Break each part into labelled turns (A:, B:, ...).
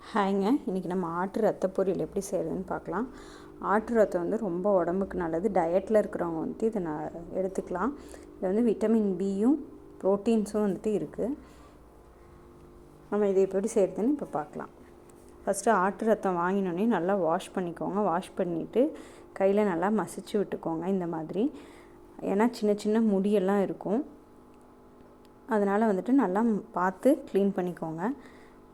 A: ஹாய்ங்க, இன்றைக்கி நம்ம ஆட்டு ரத்த பொரியல் எப்படி செய்கிறதுன்னு பார்க்கலாம். ஆட்டு ரத்தம் வந்து ரொம்ப உடம்புக்கு நல்லது. டயட்டில் இருக்கிறவங்க வந்துட்டு இதை எடுத்துக்கலாம். இது வந்து விட்டமின் பியும் ப்ரோட்டீன்ஸும் வந்துட்டு இருக்குது. நம்ம இதை எப்படி செய்கிறதுன்னு இப்போ பார்க்கலாம். ஃபஸ்ட்டு ஆட்டு ரத்தம் வாங்கினோடனே நல்லா வாஷ் பண்ணிக்கோங்க. வாஷ் பண்ணிவிட்டு கையில் நல்லா மசிச்சு விட்டுக்கோங்க இந்த மாதிரி. ஏன்னா சின்ன சின்ன முடியெல்லாம் இருக்கும், அதனால் வந்துட்டு நல்லா பார்த்து க்ளீன் பண்ணிக்கோங்க.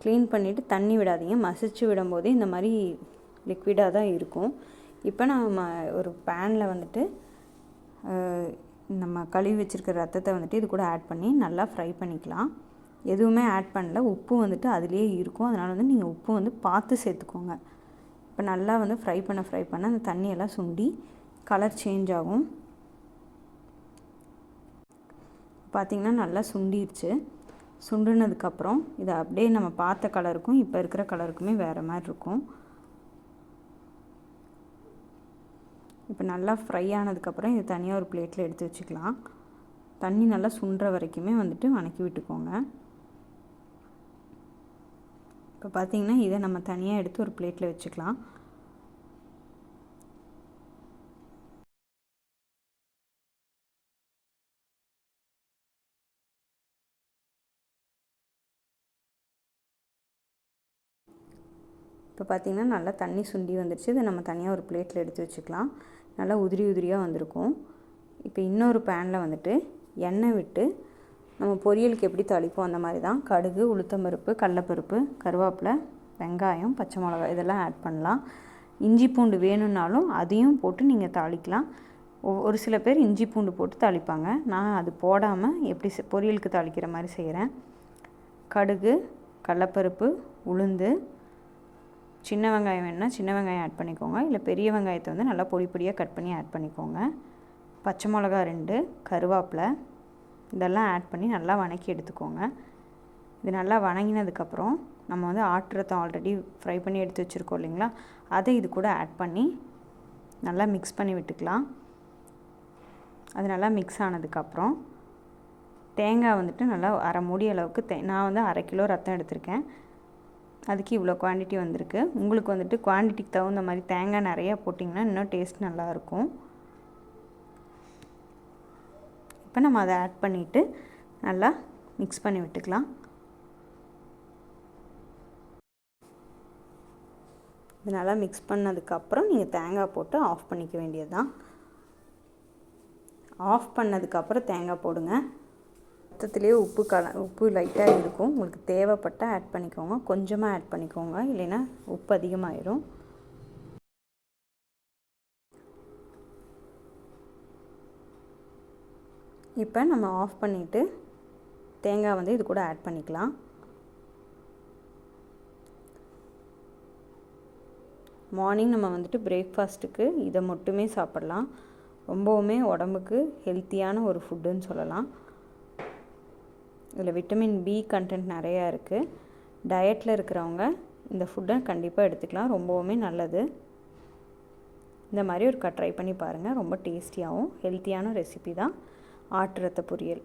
A: க்ளீன் பண்ணிவிட்டு தண்ணி விடாதீங்க. மசிச்சு விடும்போதே இந்த மாதிரி லிக்விடாக தான் இருக்கும். இப்போ நம்ம ஒரு பேனில் வந்துட்டு நம்ம கழுவி வச்சுருக்கிற ரத்தத்தை வந்துட்டு இது கூட ஆட் பண்ணி நல்லா ஃப்ரை பண்ணிக்கலாம். எதுவுமே ஆட் பண்ணல, உப்பு வந்துட்டு அதுலேயே இருக்கும். அதனால் வந்து நீங்கள் உப்பு வந்து பார்த்து சேர்த்துக்கோங்க. இப்போ நல்லா வந்து ஃப்ரை பண்ண அந்த தண்ணியெல்லாம் சுண்டி கலர் சேஞ்ச் ஆகும். பார்த்திங்கன்னா நல்லா சுண்டிடுச்சு. சுண்டுனதுக்கப்புறம் இதை அப்படியே நம்ம பார்த்த கலருக்கும் இப்போ இருக்கிற கலருக்குமே வேறு மாதிரி இருக்கும். இப்போ நல்லா ஃப்ரை ஆனதுக்கப்புறம் இது தனியாக ஒரு பிளேட்டில் எடுத்து வச்சுக்கலாம். தண்ணி நல்லா சுண்டுற வரைக்குமே வந்துட்டு வணக்கி விட்டுக்கோங்க. இப்போ பார்த்திங்கன்னா இதை நம்ம தனியாக எடுத்து ஒரு பிளேட்டில் வச்சுக்கலாம். இப்போ பார்த்திங்கன்னா நல்லா தண்ணி சுண்டி வந்துடுச்சு. இதை நம்ம தனியாக ஒரு பிளேட்டில் எடுத்து வச்சுக்கலாம். நல்லா உதிரி உதிரியாக வந்திருக்கும். இப்போ இன்னொரு பேனில் வந்துட்டு எண்ணெய் விட்டு நம்ம பொரியலுக்கு எப்படி தாளிப்போம் அந்த மாதிரி தான் கடுகு, உளுத்தம்பருப்பு, கடலைப்பருப்பு, கருவேப்பிலை, வெங்காயம், பச்சை மிளகாய் இதெல்லாம் ஆட் பண்ணலாம். இஞ்சி பூண்டு வேணும்னாலும் அதையும் போட்டு நீங்கள் தாளிக்கலாம். ஒரு சில பேர் இஞ்சி பூண்டு போட்டு தாளிப்பாங்க. நான் அது போடாமல் எப்படி பொரியலுக்கு தாளிக்கிற மாதிரி செய்கிறேன். கடுகு, கடலைப்பருப்பு, உளுந்து, சின்ன வெங்காயம் வேணுன்னா சின்ன வெங்காயம் ஆட் பண்ணிக்கோங்க. இல்லை பெரிய வெங்காயத்தை வந்து நல்லா பொடி பொடியாக கட் பண்ணி ஆட் பண்ணிக்கோங்க. பச்சை மிளகா 2, கருவேப்பிலை இதெல்லாம் ஆட் பண்ணி நல்லா வணக்கி எடுத்துக்கோங்க. இது நல்லா வணங்கினதுக்கப்புறம் நம்ம வந்து ஆட்டு ரத்தம் ஆல்ரெடி ஃப்ரை பண்ணி எடுத்து வச்சுருக்கோம் இல்லைங்களா, அதை இது கூட ஆட் பண்ணி நல்லா மிக்ஸ் பண்ணி விட்டுக்கலாம். அது நல்லா மிக்ஸ் ஆனதுக்கப்புறம் தேங்காய் வந்துட்டு நல்லா அரை மூடி அளவுக்கு நான் வந்து 1/2 கிலோ ரத்தம் எடுத்திருக்கேன். அதுக்கு இவ்வளோ குவான்டிட்டி வந்திருக்கு. உங்களுக்கு வந்துட்டு குவான்டிட்டிக்கு தகுந்த மாதிரி தேங்காய் நிறையா போட்டிங்கன்னா இன்னும் டேஸ்ட் நல்லாயிருக்கும். இப்போ நம்ம அதை ஆட் பண்ணிவிட்டு நல்லா மிக்ஸ் பண்ணி விட்டுக்கலாம். இது நல்லா மிக்ஸ் பண்ணதுக்கப்புறம் நீங்கள் தேங்காய் போட்டு ஆஃப் பண்ணிக்க வேண்டியது தான். ஆஃப் பண்ணதுக்கப்புறம் தேங்காய் போடுங்க. ரத்தத்துலேயே உப்பு லைட்டாக இருக்கும். உங்களுக்கு தேவைப்பட்டால் ஆட் பண்ணிக்கோங்க, கொஞ்சமாக ஆட் பண்ணிக்கோங்க, இல்லைன்னா உப்பு அதிகமாகிடும். இப்போ நம்ம ஆஃப் பண்ணிவிட்டு தேங்காய் வந்து இது கூட ஆட் பண்ணிக்கலாம். மார்னிங் நம்ம வந்துட்டு பிரேக்ஃபாஸ்ட்டுக்கு இதை மட்டுமே சாப்பிட்லாம். ரொம்பவுமே உடம்புக்கு ஹெல்த்தியான ஒரு ஃபுட்டுன்னு சொல்லலாம். இதில் விட்டமின் பி கண்டென்ட் நிறையா இருக்குது. டயட்டில் இருக்கிறவங்க இந்த ஃபுட்டை கண்டிப்பாக எடுத்துக்கலாம், ரொம்பவுமே நல்லது. இந்த மாதிரி ஒரு ட்ரை பண்ணி பாருங்கள். ரொம்ப டேஸ்டியாகவும் ஹெல்த்தியான ரெசிபி தான் ஆட்டு ரத்த பொரியல்.